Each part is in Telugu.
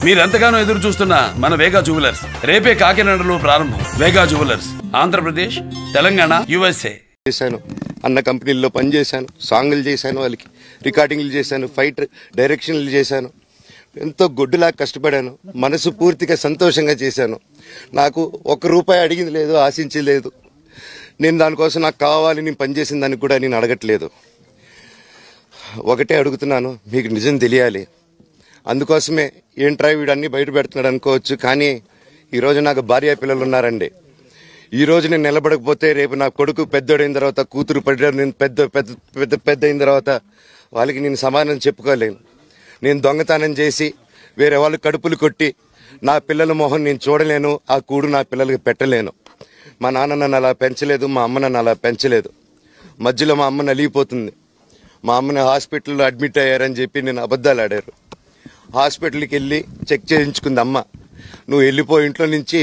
మీరెంతగానో ఎదురు చూస్తున్న మన వేగా జ్యువెలర్స్ రేపే కాకినాడలో ప్రారంభం. వేగా జ్యువెలర్స్ ఆంధ్రప్రదేశ్, తెలంగాణ, USA. చేశాను, అన్న కంపెనీల్లో పనిచేశాను, సాంగులు చేశాను, వాళ్ళకి రికార్డింగ్లు చేశాను, ఫైట్ డైరెక్షన్లు చేశాను. ఎంతో గొడ్డులా కష్టపడాను, మనసు పూర్తిగా సంతోషంగా చేశాను. నాకు ₹1 అడిగింది లేదు, ఆశించలేదు. నేను దానికోసం నాకు కావాలి, నేను పనిచేసిన దానికి కూడా నేను అడగట్లేదు. ఒకటే అడుగుతున్నాను, మీకు నిజం తెలియాలి. అందుకోసమే ఏంట్రా వీడు అన్ని బయట పెడుతున్నాడు అనుకోవచ్చు, కానీ ఈరోజు నాకు భార్య పిల్లలు ఉన్నారండి. ఈరోజు నేను నిలబడకపోతే రేపు నా కొడుకు పెద్దోడైన తర్వాత, కూతురు పెద్ద అయిన తర్వాత వాళ్ళకి నేను సమాధానం చెప్పుకోలేను. నేను దొంగతనం చేసి వేరే వాళ్ళు కడుపులు కొట్టి నా పిల్లల మొహం నేను చూడలేను, ఆ కూడు నా పిల్లలకి పెట్టలేను. మా నాన్న నన్ను అలా పెంచలేదు, మా అమ్మ నన్ను అలా పెంచలేదు. మధ్యలో మా అమ్మ నలిగిపోతుంది. మా అమ్మని హాస్పిటల్లో అడ్మిట్ అయ్యారని చెప్పి నేను అబద్ధాలు ఆడారు. హాస్పిటల్కి వెళ్ళి చెక్ చేయించుకుంది అమ్మ. నువ్వు వెళ్ళిపోయి ఇంట్లో నుంచి,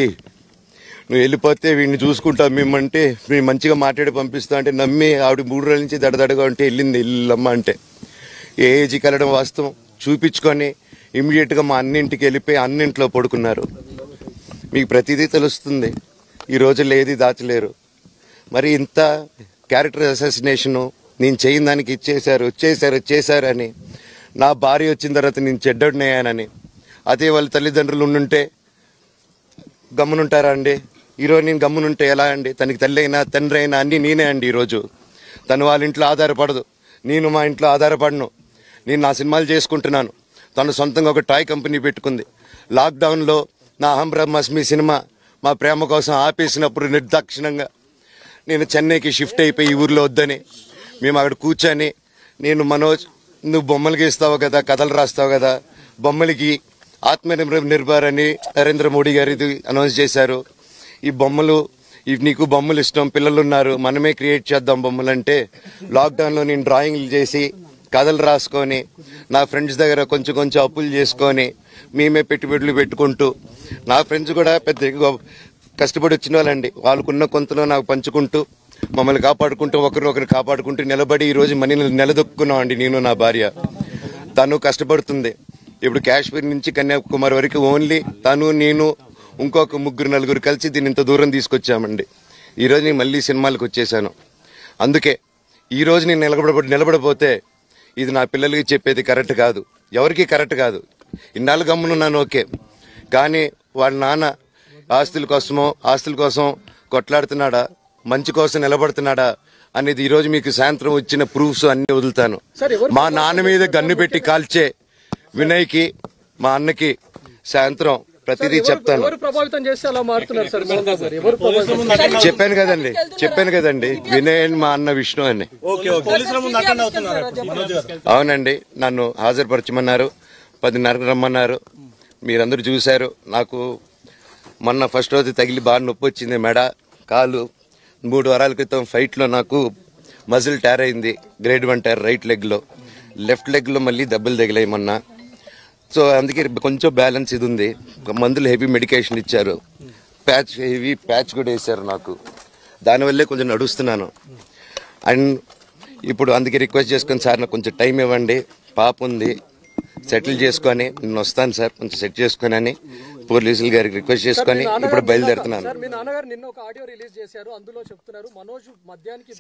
నువ్వు వెళ్ళిపోతే వీడిని చూసుకుంటావు మేమంటే, మేము మంచిగా మాట్లాడి పంపిస్తా అంటే నమ్మి ఆవిడ 3 రోజుల నుంచి దడదడగా ఉంటే వెళ్ళమ్మ అంటే. ఏజీకి వెళ్ళడం వాస్తవం చూపించుకొని ఇమీడియట్గా మా అన్నింటికి వెళ్ళిపోయి అన్నింట్లో పడుకున్నారు. మీకు ప్రతిదీ తెలుస్తుంది. ఈ రోజుల్లో ఏది దాచలేరు. మరి ఇంత క్యారెక్టర్ అసాసినేషను నేను చేయని దానికి చేశారు అని, నా భార్య వచ్చిన తర్వాత నేను చెడ్డోడినయ్యానని, అదే వాళ్ళ తల్లిదండ్రులు ఉండుంటే గమ్మునుంటారా అండి? ఈరోజు నేను గమ్మునుంటే ఎలా అండి? తనకి తల్లి అయినా తండ్రి అయినా అన్నీ నేనే అండి. ఈరోజు తను వాళ్ళ ఇంట్లో ఆధారపడదు, నేను మా ఇంట్లో ఆధారపడను. నేను నా సినిమాలు చేసుకుంటున్నాను. తను సొంతంగా ఒక టాయ్ కంపెనీ పెట్టుకుంది. లాక్డౌన్లో నా అహం బ్రహ్మాస్మి సినిమా మా ప్రేమ కోసం ఆపేసినప్పుడు నిర్దాక్షిణంగా నేను చెన్నైకి షిఫ్ట్ అయిపోయి ఈ ఊర్లో వద్దని మేము అక్కడ కూర్చొని, నేను మనోజ్ నువ్వు బొమ్మలు గీస్తావు కదా, కథలు రాస్తావు కదా, బొమ్మలకి ఆత్మనిర్భర్ అని నరేంద్ర మోడీ గారు ఇది అనౌన్స్ చేశారు. ఈ బొమ్మలు, నీకు బొమ్మలు ఇష్టం, పిల్లలు ఉన్నారు, మనమే క్రియేట్ చేద్దాం బొమ్మలు అంటే, లాక్డౌన్లో నేను డ్రాయింగ్లు చేసి కథలు రాసుకొని నా ఫ్రెండ్స్ దగ్గర కొంచెం అప్పులు చేసుకొని మేమే పెట్టుబడులు పెట్టుకుంటూ, నా ఫ్రెండ్స్ కూడా పెద్ద కష్టపడి వచ్చిన వాళ్ళండి. వాళ్ళకున్న కొంతలో నాకు పంచుకుంటూ, మమ్మల్ని కాపాడుకుంటూ, ఒకరినొకరు కాపాడుకుంటూ నిలబడి ఈరోజు మనీని నిలదొక్కున్నాం అండి. నేను నా భార్య, తను కష్టపడుతుంది. ఇప్పుడు కాశ్మీర్ నుంచి కన్యాకుమారి వరకు ఓన్లీ తను, నేను, ఇంకొక 3-4 కలిసి దీన్ని ఇంత దూరం తీసుకొచ్చామండి. ఈరోజు నేను మళ్ళీ సినిమాలకు వచ్చేసాను. అందుకే ఈరోజు నేను నిలబడపోతే ఇది నా పిల్లలకి చెప్పేది కరెక్ట్ కాదు, ఎవరికి కరెక్ట్ కాదు. ఇన్నాళ్ళు గమ్మునున్నాను ఓకే, కానీ వాళ్ళ నాన్న ఆస్తుల కోసం కొట్లాడుతున్నాడా, మంచి కోసం నిలబడుతున్నాడా అనేది ఈరోజు మీకు సాయంత్రం వచ్చిన ప్రూఫ్స్ అన్ని వదులుతాను. మా నాన్న మీద గన్ను పెట్టి కాల్చే వినయ్కి, మా అన్నకి సాయంత్రం ప్రతిదీ చెప్తాను. చెప్పాను కదండి వినయ్ అని, మా అన్న విష్ణు అని. అవునండి, నన్ను హాజరుపరచమన్నారు, 10:30కి రమ్మన్నారు. మీరందరూ చూశారు. నాకు మొన్న ఫస్ట్ రోజు తగిలి బాగా నొప్పి వచ్చింది, మెడ, కాలు. 3 వారాల క్రితం ఫైట్లో నాకు మజిల్ టైర్ అయింది, గ్రేడ్ 1 టైర్ రైట్ లెగ్లో. లెఫ్ట్ లెగ్లో మళ్ళీ దెబ్బలు తగిలాయి మొన్న. సో అందుకే కొంచెం బ్యాలెన్స్ ఇది ఉంది. మందులు హెవీ మెడికేషన్ ఇచ్చారు, హెవీ ప్యాచ్ కూడా వేశారు నాకు. దానివల్లే కొంచెం నడుస్తున్నాను. అండ్ ఇప్పుడు అందుకే రిక్వెస్ట్ చేసుకొని, సార్ నాకు కొంచెం టైం ఇవ్వండి, పాప ఉంది, సెటిల్ చేసుకొని నేను వస్తాను సార్, కొంచెం సెట్ చేసుకొని అని పోలీసుల గారికి రిక్వెస్ట్ చేసుకొని ఇప్పుడు బయలుదేరుతున్నాను.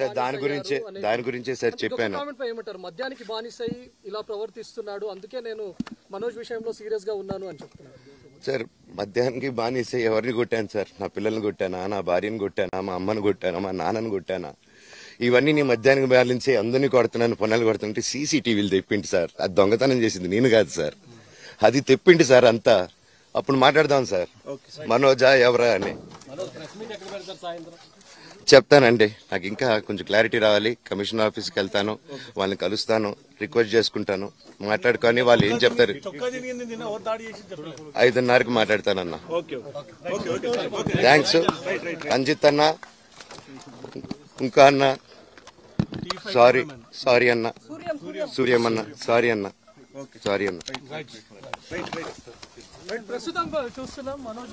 సార్ దాని గురించే సార్ చెప్పాను. మద్యానికి బానిసై ఇలా ప్రవర్తిస్తున్నాడు, అందుకే నేను మనోజ్ విషయంలో సీరియస్ గా ఉన్నాను అని చెప్తున్నాను. సార్ మద్యానికి బానిసై ఎవరిని కొట్టాను సార్? నా పిల్లల్ని కొట్టానా, నా భార్యను కొట్టానా, మా అమ్మని కొట్టానా, మా నాన్నని కొట్టానా? ఇవన్నీ నీ మద్యానికి బ్యాలెన్సే, అందరినీ కొడుతున్నాను, పనులు కొడుతుంటే సీసీటీవీలు తెప్పిండి సార్. అది దొంగతనం చేసింది నేను కాదు సార్, అది తెప్పిండి సార్ అంతా. అప్పుడు మాట్లాడదాం సార్, మనోజా ఎవరా అని చెప్తానండి. నాకు ఇంకా కొంచెం క్లారిటీ రావాలి. కమిషనర్ ఆఫీస్కి వెళ్తాను, వాళ్ళని కలుస్తాను, రిక్వెస్ట్ చేసుకుంటాను, మాట్లాడుకొని వాళ్ళు ఏం చెప్తారు. 5:30కి మాట్లాడతానన్న. థ్యాంక్స్ రంజిత్ అన్న, ఇంకా అన్న సారీ అన్న, సూర్యమన్న సారీ అన్న. ప్రస్తుతం చూస్తున్నాం మనోజ్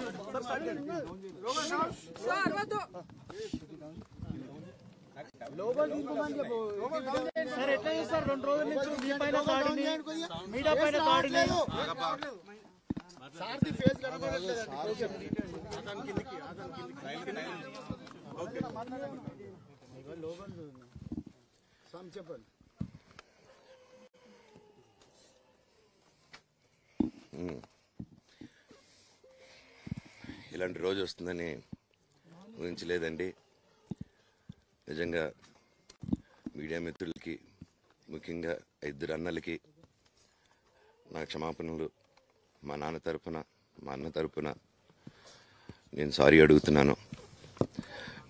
సార్ ఎట్లా చేస్తారు 2 రోజుల నుంచి మీ పైన దాడిని, మీడియా పైన దాడిని ఇలాంటి రోజు వస్తుందని ఊహించలేదండి. నిజంగా మీడియా మిత్రులకి, ముఖ్యంగా ఇద్దరు అన్నలకి నా క్షమాపణలు. మా నాన్న తరపున, మా అన్న తరపున నేను సారీ అడుగుతున్నాను.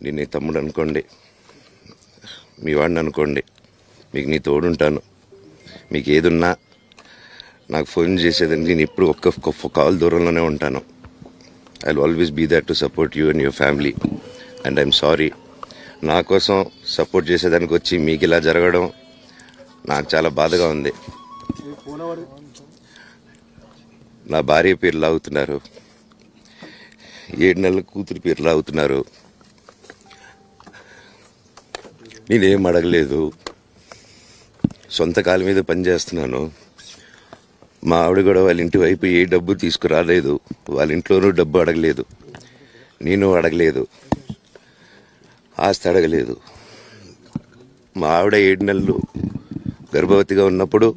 నేను నీ తమ్ముడు అనుకోండి, మీ వాడిని అనుకోండి, మీకు నీ తోడుంటాను. మీకు ఏదున్నా నాకు ఫోన్ చేసేదానికి నేను ఇప్పుడు ఒక్క కాల్ దూరంలోనే ఉంటాను. I will always be there to support you and your family. And I'm sorry, నా కోసం సపోర్ట్ చేసేదానికి వచ్చి మీకు ఇలా జరగడం నాకు చాలా బాధగా ఉంది. నా భార్య పేరు లాగుతున్నారు, 7 నెలల కూతురు పేరు లాగుతున్నారు. నేనేం అడగలేదు, సొంత కాళ్ళ మీద పనిచేస్తున్నాను. మా ఆవిడ కూడా వాళ్ళ ఇంటి వైపు ఏ డబ్బు తీసుకురాలేదు, వాళ్ళ ఇంట్లోనూ డబ్బు అడగలేదు, నేను అడగలేదు, ఆస్తి అడగలేదు. మా ఆవిడ 7 నెలలు గర్భవతిగా ఉన్నప్పుడు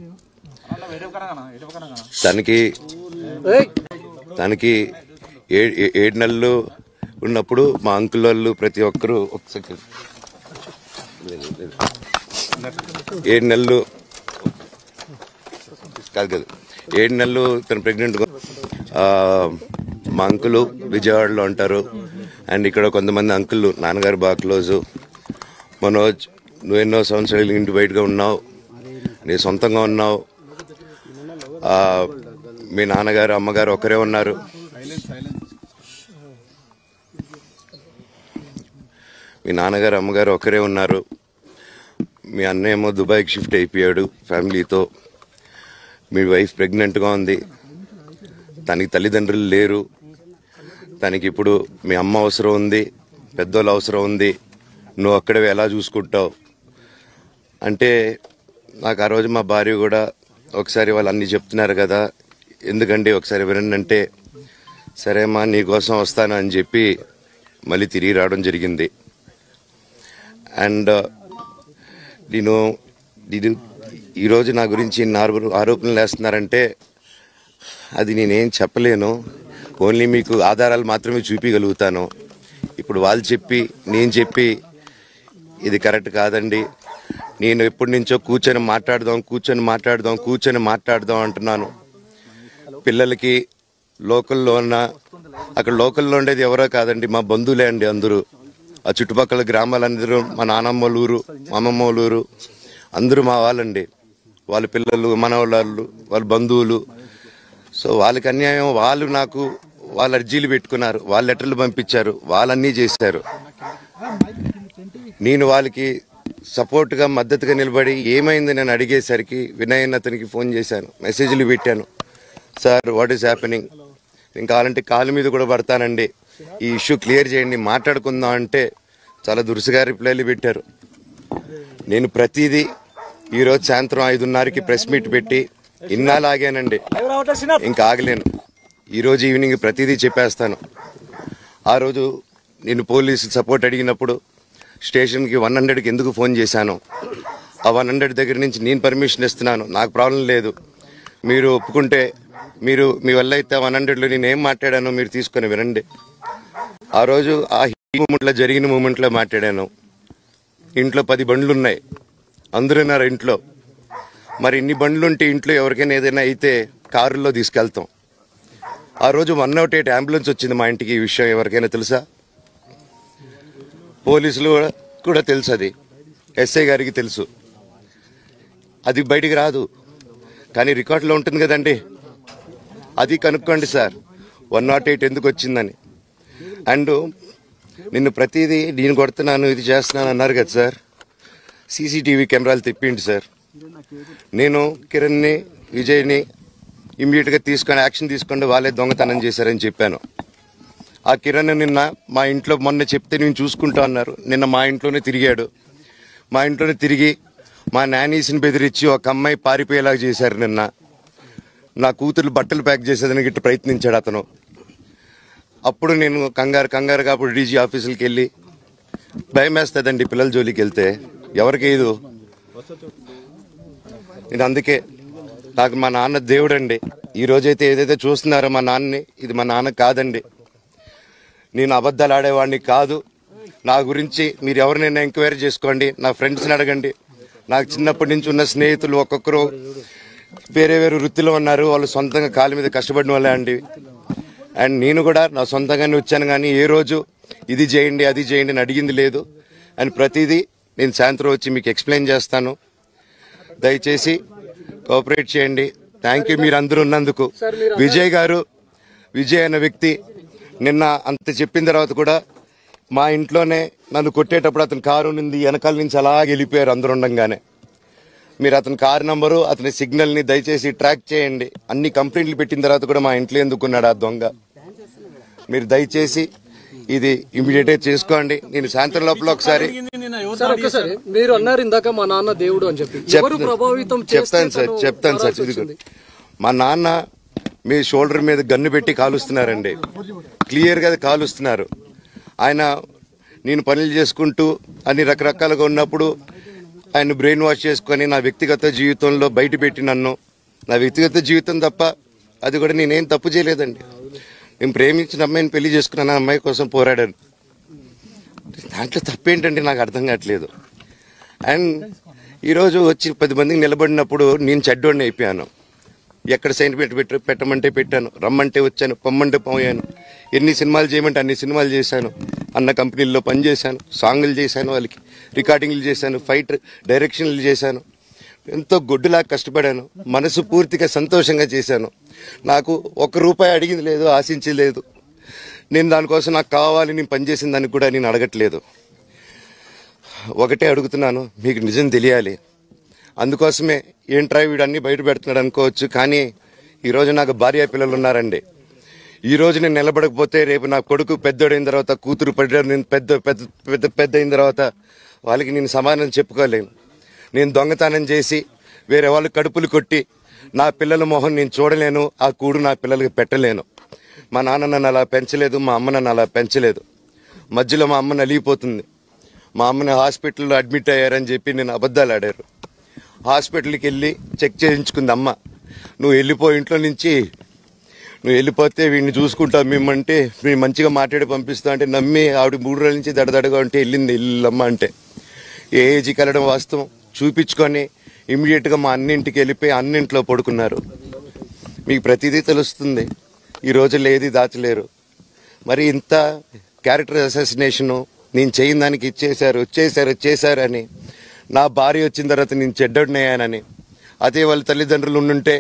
తనకి 7 నెలలు ఉన్నప్పుడు మా అంకుల్ వాళ్ళు ప్రతి ఒక్కరూ 7 నెలలు కాదు 7 నెలలు తను ప్రెగ్నెంట్. మా అంకులు విజయవాడలో ఉంటారు. అండ్ ఇక్కడ కొంతమంది అంకుల్ నాన్నగారు బాగా క్లోజు. మనోజ్, నువ్వు ఎన్నో సంవత్సరాలు ఇంటి బయటగా ఉన్నావు, నీ సొంతంగా ఉన్నావు. మీ నాన్నగారు అమ్మగారు ఒకరే ఉన్నారు. మీ నాన్నగారు అమ్మగారు ఒకరే ఉన్నారు. మీ అన్న ఏమో దుబాయ్కి షిఫ్ట్ అయిపోయాడు ఫ్యామిలీతో. మీ వైఫ్ ప్రెగ్నెంట్గా ఉంది, తనకి తల్లిదండ్రులు లేరు. తనకి ఇప్పుడు మీ అమ్మ అవసరం ఉంది, పెద్దోళ్ళు అవసరం ఉంది. నువ్వు అక్కడే ఎలా చూసుకుంటావు అంటే, నాకు ఆ రోజు మా భార్య కూడా ఒకసారి వాళ్ళు అన్నీ చెప్తున్నారు కదా, ఎందుకండి ఒకసారి వినండి అంటే, సరేమ్మా నీకోసం వస్తాను అని చెప్పి మళ్ళీ తిరిగి రావడం జరిగింది. అండ్ నేను ఈరోజు నా గురించి ఆరోపణలు వేస్తున్నారంటే అది నేనేం చెప్పలేను. ఓన్లీ మీకు ఆధారాలు మాత్రమే చూపించగలుగుతాను. ఇప్పుడు వాళ్ళు చెప్పి నేను చెప్పి ఇది కరెక్ట్ కాదండి. నేను ఎప్పటి నుంచో కూర్చొని మాట్లాడదాం అంటున్నాను. పిల్లలకి లోకల్లో ఉన్న, అక్కడ లోకల్లో ఉండేది ఎవరో కాదండి, మా బంధువులే అండి అందరూ. ఆ చుట్టుపక్కల గ్రామాలందరూ మా నానమ్మ వాళ్ళ ఊరు, మా అమ్మమ్మ వాళ్ళ ఊరు, అందరూ మా వాళ్ళండి. వాళ్ళ పిల్లలు, మనవాళ్ళు, వాళ్ళ బంధువులు. సో వాళ్ళకి అన్యాయం, వాళ్ళు నాకు వాళ్ళ అర్జీలు పెట్టుకున్నారు, వాళ్ళ లెటర్లు పంపించారు, వాళ్ళన్నీ చేశారు. నేను వాళ్ళకి సపోర్ట్గా మద్దతుగా నిలబడి ఏమైంది నేను అడిగేసరికి వినయ్ అతనికి ఫోన్ చేశాను, మెసేజ్లు పెట్టాను. సార్ వాట్ ఈస్ హ్యాపెనింగ్, నేను కావాలంటే కాలు మీద కూడా పడతానండి, ఈ ఇష్యూ క్లియర్ చేయండి, మాట్లాడుకుందాం అంటే చాలా దురుసుగా రిప్లైలు పెట్టారు. నేను ప్రతిదీ ఈరోజు సాయంత్రం 5:30కి ప్రెస్ మీట్ పెట్టి ఇన్నాళ్ళు ఆగానండి, ఇంకా ఆగలేను. ఈరోజు ఈవినింగ్ ప్రతిదీ చెప్పేస్తాను. ఆ రోజు నేను పోలీసు సపోర్ట్ అడిగినప్పుడు స్టేషన్కి 100కి ఎందుకు ఫోన్ చేశాను, ఆ 100 దగ్గర నుంచి నేను పర్మిషన్ ఇస్తున్నాను, నాకు ప్రాబ్లం లేదు, మీరు ఒప్పుకుంటే మీరు మీ వల్ల అయితే 100లో నేను ఏం మాట్లాడానో మీరు తీసుకొని వినండి. ఆ రోజు ఆ మూమెంట్లో జరిగిన మూమెంట్లో మాట్లాడాను. ఇంట్లో 10 బండ్లు ఉన్నాయి, అందరూ ఉన్నారు ఇంట్లో. మరి ఇన్ని బండ్లు ఉంటే ఇంట్లో ఎవరికైనా ఏదైనా అయితే కారుల్లో తీసుకెళ్తాం. ఆ రోజు 108 అంబులెన్స్ వచ్చింది మా ఇంటికి. ఈ విషయం ఎవరికైనా తెలుసా? పోలీసులు కూడా తెలుసు, అది ఎస్ఐ గారికి తెలుసు. అది బయటికి రాదు, కానీ రికార్డులో ఉంటుంది కదండి, అది కనుక్కోండి సార్ 108 ఎందుకు వచ్చిందని. అండ్ నిన్ను ప్రతిదీ నేను కొడుతున్నాను, ఇది చేస్తున్నాను అన్నారు కదా సార్, సీసీటీవీ కెమెరాలు తెప్పిండి సార్. నేను కిరణ్ని, విజయ్ని ఇమ్మీడియట్గా తీసుకొని యాక్షన్ తీసుకోండి, వాళ్ళే దొంగతనం చేశారని చెప్పాను. ఆ కిరణ్ నిన్న మా ఇంట్లో మొన్న చెప్తే నేను చూసుకుంటా అన్నారు. నిన్న మా ఇంట్లోనే తిరిగాడు. మా ఇంట్లోనే తిరిగి మా నానీస్ని బెదిరించి ఒక అమ్మాయి పారిపోయేలాగా చేశారు నిన్న. నా కూతురు బట్టలు ప్యాక్ చేసేదానికి ఇట్లా ప్రయత్నించాడు అతను. అప్పుడు నేను కంగారుగా అప్పుడు డీజీ ఆఫీసులకి వెళ్ళి భయం వేస్తుందండి పిల్లల జోలికి వెళ్తే, ఎవరికి ఇది. నేను అందుకే నాకు మా నాన్న దేవుడండి. ఈ రోజైతే ఏదైతే చూస్తున్నారో మా నాన్నని, ఇది మా నాన్న కాదండి. నేను అబద్ధాలు ఆడేవాడిని కాదు. నా గురించి మీరు ఎవరినైనా ఎంక్వైరీ చేసుకోండి, నా ఫ్రెండ్స్ని అడగండి. నాకు చిన్నప్పటి నుంచి ఉన్న స్నేహితులు ఒక్కొక్కరు వేరే వృత్తిలో ఉన్నారు. వాళ్ళు సొంతంగా కాళ్ళ మీద కష్టపడిన వాళ్ళే అండి. అండ్ నేను కూడా నా సొంతంగానే వచ్చాను, కానీ ఏ రోజు ఇది చేయండి అది చేయండి అని అడిగింది లేదు. అండ్ ప్రతిదీ నేను సాయంత్రం వచ్చి మీకు ఎక్స్ప్లెయిన్ చేస్తాను. దయచేసి కోఆపరేట్ చేయండి. థ్యాంక్ యూ మీరు అందరూ ఉన్నందుకు. విజయ్ అనే వ్యక్తి నిన్న అంత చెప్పిన తర్వాత కూడా మా ఇంట్లోనే నన్ను కొట్టేటప్పుడు అతని కారు ఉంది, వెనకాల నుంచి అలాగే వెళ్ళిపోయారు అందరు ఉండగానే. మీరు అతని కారు నంబరు, అతని సిగ్నల్ని దయచేసి ట్రాక్ చేయండి. అన్ని కంప్లైంట్లు పెట్టిన తర్వాత కూడా మా ఇంట్లో ఎందుకున్నాడు ఆ దొంగ? మీరు దయచేసి ఇది ఇమీడియట్ గా చేసుకోండి. నేను సాయంత్రం లోపల ఒకసారి మీరు అన్నారు ఇందాక మా నాన్న దేవుడు అని చెప్పి, చెప్తాను సార్. మా నాన్న మీ షోల్డర్ మీద గన్ను పెట్టి కాలుస్తున్నారండి, క్లియర్ గా కాలుస్తున్నారు. ఆయన నేను పనులు చేసుకుంటూ అన్ని రకరకాలుగా ఉన్నప్పుడు ఆయన బ్రెయిన్ వాష్ చేసుకొని నా వ్యక్తిగత జీవితంలో బయట పెట్టి నన్ను, నా వ్యక్తిగత జీవితం తప్ప అది కూడా నేనేం తప్పు చేయలేదండి. నేను ప్రేమించిన అమ్మాయిని పెళ్లి చేసుకున్నాను, ఆ అమ్మాయి కోసం పోరాడాను. దాంట్లో తప్పేంటంటే నాకు అర్థం కావట్లేదు. అండ్ ఈరోజు వచ్చి 10 మందికి నిలబడినప్పుడు నేను చెడ్డోడిని అయిపోయాను. ఎక్కడ సైన్ పెట్టమంటే పెట్టాను, రమ్మంటే వచ్చాను, పొమ్మంటే పోయాను. ఎన్ని సినిమాలు చేయమంటే అన్ని సినిమాలు చేశాను. అన్న కంపెనీల్లో పనిచేశాను, సాంగులు చేశాను, వాళ్ళకి రికార్డింగ్లు చేశాను, ఫైట్ డైరెక్షన్లు చేశాను. ఎంతో గొడ్డులాగా కష్టపడాను, మనసు పూర్తిగా సంతోషంగా చేశాను. నాకు ₹1 అడిగింది లేదు, ఆశించలేదు. నేను దానికోసం నాకు కావాలి, నేను పనిచేసిన దానికి కూడా నేను అడగట్లేదు. ఒకటే అడుగుతున్నాను, మీకు నిజం తెలియాలి. అందుకోసమే ఏంట్రా వీడు అన్ని బయట పెడుతున్నాడు అనుకోవచ్చు, కానీ ఈరోజు నాకు భార్య పిల్లలు ఉన్నారండి. ఈ రోజు నేను నిలబడకపోతే రేపు నా కొడుకు పెద్దోడైన తర్వాత, కూతురు పెద్ద అయిన తర్వాత వాళ్ళకి నేను సమాధానం చెప్పుకోలేను. నేను దొంగతనం చేసి వేరే వాళ్ళు కడుపులు కొట్టి నా పిల్లల మొహం నేను చూడలేను, ఆ కూడు నా పిల్లలకి పెట్టలేను. మా నాన్న నన్ను అలా పెంచలేదు, మా అమ్మ నన్ను అలా పెంచలేదు. మధ్యలో మా అమ్మ నలిగిపోతుంది. మా అమ్మని హాస్పిటల్లో అడ్మిట్ అయ్యారని చెప్పి నేను అబద్ధాలు ఆడారు. హాస్పిటల్కి వెళ్ళి చెక్ చేయించుకుంది అమ్మ. నువ్వు వెళ్ళిపో ఇంట్లో నుంచి, నువ్వు వెళ్ళిపోతే వీడిని చూసుకుంటావు మేమంటే, మేము మంచిగా మాట్లాడి పంపిస్తాం అంటే నమ్మి ఆవిడ 3 రోజుల నుంచి దడదడగా ఉంటే వెళ్ళింది ఇల్లమ్మ అంటే. ఏ ఏజీకి వెళ్ళడం వాస్తవం చూపించుకొని ఇమీడియట్గా మా అన్నింటికి వెళ్ళిపోయి అన్నింట్లో పడుకున్నారు. మీకు ప్రతిదీ తెలుస్తుంది. ఈ రోజుల్లో ఏది దాచలేరు. మరి ఇంత క్యారెక్టర్ అసాసినేషను నేను చేయని దానికి వచ్చేసారు అని, నా భార్య వచ్చిన తర్వాత నేను చెడ్డోడినయ్యానని, అదే వాళ్ళ తల్లిదండ్రులు ఉండుంటే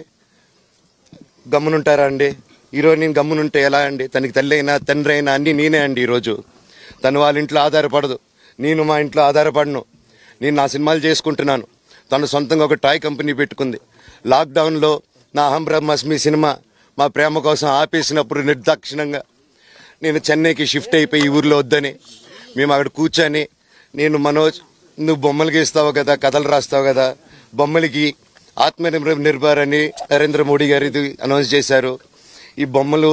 గమ్మునుంటారా అండి? ఈరోజు నేను గమ్మునుంటే ఎలా అండి? తనకి తల్లి అయినా తండ్రి అయినా అన్నీ నేనే అండి. ఈరోజు తను వాళ్ళ ఇంట్లో ఆధారపడదు, నేను మా ఇంట్లో ఆధారపడను. నేను నా సినిమాలు చేసుకుంటున్నాను. తను సొంతంగా ఒక టాయ్ కంపెనీ పెట్టుకుంది. లాక్డౌన్లో నా అహం బ్రహ్మాస్మి సినిమా మా ప్రేమ కోసం ఆపేసినప్పుడు నిర్దాక్షిణంగా నేను చెన్నైకి షిఫ్ట్ అయిపోయి ఈ ఊర్లో వద్దని మేము అక్కడ కూర్చొని, నేను మనోజ్ నువ్వు బొమ్మలు గీస్తావు కదా, కథలు రాస్తావు కదా, బొమ్మలకి ఆత్మనిర్భర్ అని నరేంద్ర మోడీ గారు ఇది అనౌన్స్ చేశారు. ఈ బొమ్మలు,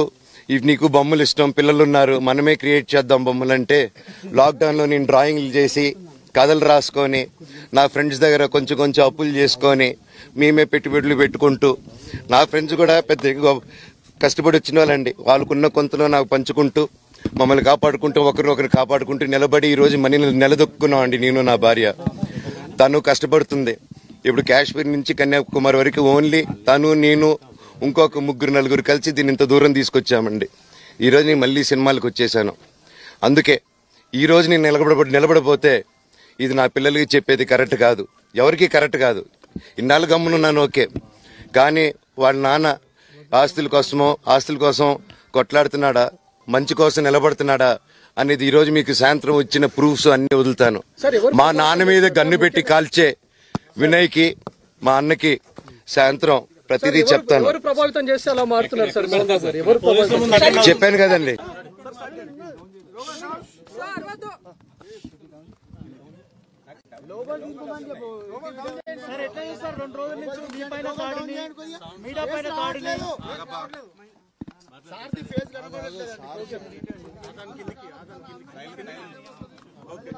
నీకు బొమ్మలు ఇష్టం, పిల్లలు ఉన్నారు, మనమే క్రియేట్ చేద్దాం బొమ్మలు అంటే, లాక్డౌన్లో నేను డ్రాయింగ్లు చేసి కథలు రాసుకొని నా ఫ్రెండ్స్ దగ్గర కొంచెం అప్పులు చేసుకొని మేమే పెట్టుబడులు పెట్టుకుంటూ, నా ఫ్రెండ్స్ కూడా పెద్ద కష్టపడి వచ్చిన వాళ్ళండి, వాళ్ళకున్న కొంతలో నాకు పంచుకుంటూ మమ్మల్ని కాపాడుకుంటూ ఒకరినొకరు కాపాడుకుంటూ నిలబడి ఈరోజు మనీ నిలదొక్కున్నాం అండి. నేను నా భార్య, తను కష్టపడుతుంది. ఇప్పుడు కాశ్మీర్ నుంచి కన్యాకుమారి వరకు ఓన్లీ తను, నేను, ఇంకొక 3-4 కలిసి దీన్ని ఇంత దూరం తీసుకొచ్చామండి. ఈరోజు నేను మళ్ళీ సినిమాలకు వచ్చేసాను. అందుకే ఈరోజు నేను నిలబడపోతే ఇది నా పిల్లలకి చెప్పేది కరెక్ట్ కాదు, ఎవరికి కరెక్ట్ కాదు. ఇన్నాళ్ళు గమ్మునున్నాను ఓకే, కానీ వాళ్ళ నాన్న ఆస్తుల కోసం కొట్లాడుతున్నాడా, మంచి కోసం నిలబడుతున్నాడా అనేది ఈరోజు మీకు సాయంత్రం వచ్చిన ప్రూఫ్స్ అన్ని వదులుతాను. మా నాన్న మీద గన్ను పెట్టి కాల్చే వినయ్కి, మా అన్నకి సాయంత్రం ప్రతిదీ చెప్తాను. చెప్పాను కదండి. సార్ ఎట్లా చేస్తారు 2 రోజుల నుంచి మీ పైన దాడిని మీడియా పైన దాడిని సార్ది ఫేస్ కనబడట్లేదండి ఓకే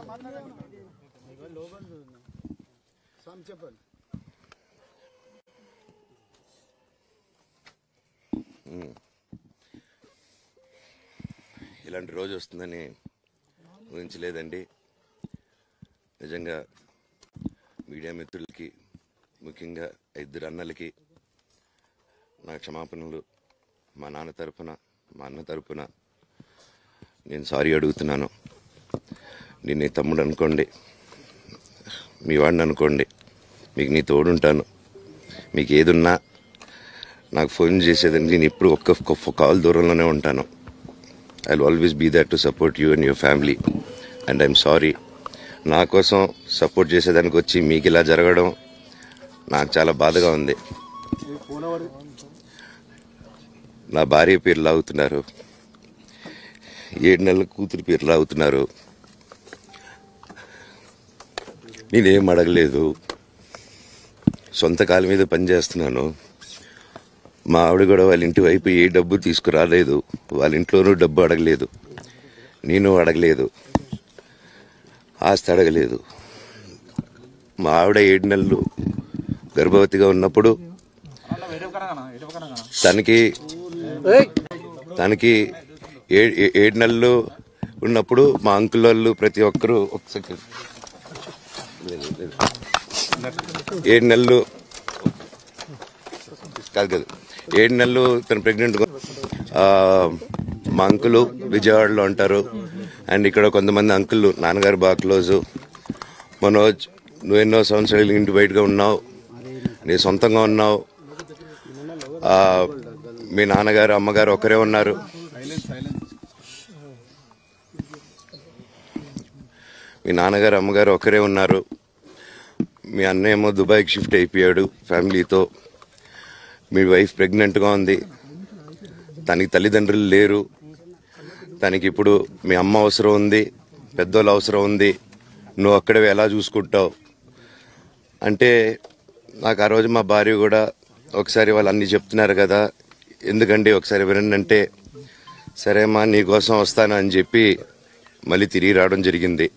సామ్ చెప్పండి ఇలాంటి రోజు వస్తుందని ఊహించలేదండి. నిజంగా మీడియా మిత్రులకి, ముఖ్యంగా 2 అన్నలకి నా క్షమాపణలు. మా నాన్న తరపున, మా అన్న తరపున నేను సారీ అడుగుతున్నాను. నేను నీ తమ్ముడు అనుకోండి, మీ వాడిని అనుకోండి, మీకు నీ తోడుంటాను. మీకు ఏదున్నా నాకు ఫోన్ చేసేదానికి నేను ఇప్పుడు ఒక్క కాల్ దూరంలోనే ఉంటాను. I will always be there to support you and your family. And I'm sorry, నా కోసం సపోర్ట్ చేసేదానికి వచ్చి మీకు ఇలా జరగడం నాకు చాలా బాధగా ఉంది. నా భార్య పేరు లాగుతున్నారు, 7 నెలల కూతురు పేరు లాగుతున్నారు. నేనేం అడగలేదు, సొంత కాళ్ళ మీద పనిచేస్తున్నాను. మా ఆవిడ కూడా వాళ్ళ ఇంటి వైపు ఏ డబ్బు తీసుకురాలేదు, వాళ్ళ ఇంట్లోనూ డబ్బు అడగలేదు, నేను అడగలేదు, ఆస్తి అడగలేదు. మా ఆవిడ 7 నెలలు గర్భవతిగా ఉన్నప్పుడు తనకి 7 నెలలు ఉన్నప్పుడు మా అంకుల్ వాళ్ళు ప్రతి ఒక్కరూ 7 నెలలు కాదు 7 నెలలు తను ప్రెగ్నెంట్. మా అంకులు విజయవాడలో ఉంటారు. అండ్ ఇక్కడ కొంతమంది అంకుల్ నాన్నగారు బాగా క్లోజు. మనోజ్, నువ్వు ఎన్నో సంవత్సరాలు ఇంటి బయటగా ఉన్నావు, నీ సొంతంగా ఉన్నావు. మీ నాన్నగారు అమ్మగారు ఒకరే ఉన్నారు. మీ నాన్నగారు అమ్మగారు ఒకరే ఉన్నారు. మీ అన్న ఏమో దుబాయ్కి షిఫ్ట్ అయిపోయాడు ఫ్యామిలీతో. మీ వైఫ్ ప్రెగ్నెంట్గా ఉంది, తనకి తల్లిదండ్రులు లేరు. తనకి ఇప్పుడు మీ అమ్మ అవసరం ఉంది, పెద్దోళ్ళు అవసరం ఉంది. నువ్వు అక్కడే ఎలా చూసుకుంటావు అంటే, నాకు ఆ రోజు మా భార్య కూడా ఒకసారి వాళ్ళు అన్నీ చెప్తున్నారు కదా, ఎందుకండి ఒకసారి వినండి అంటే, సరేమ్మా నీకోసం వస్తాను అని చెప్పి మళ్ళీ తిరిగి రావడం జరిగింది.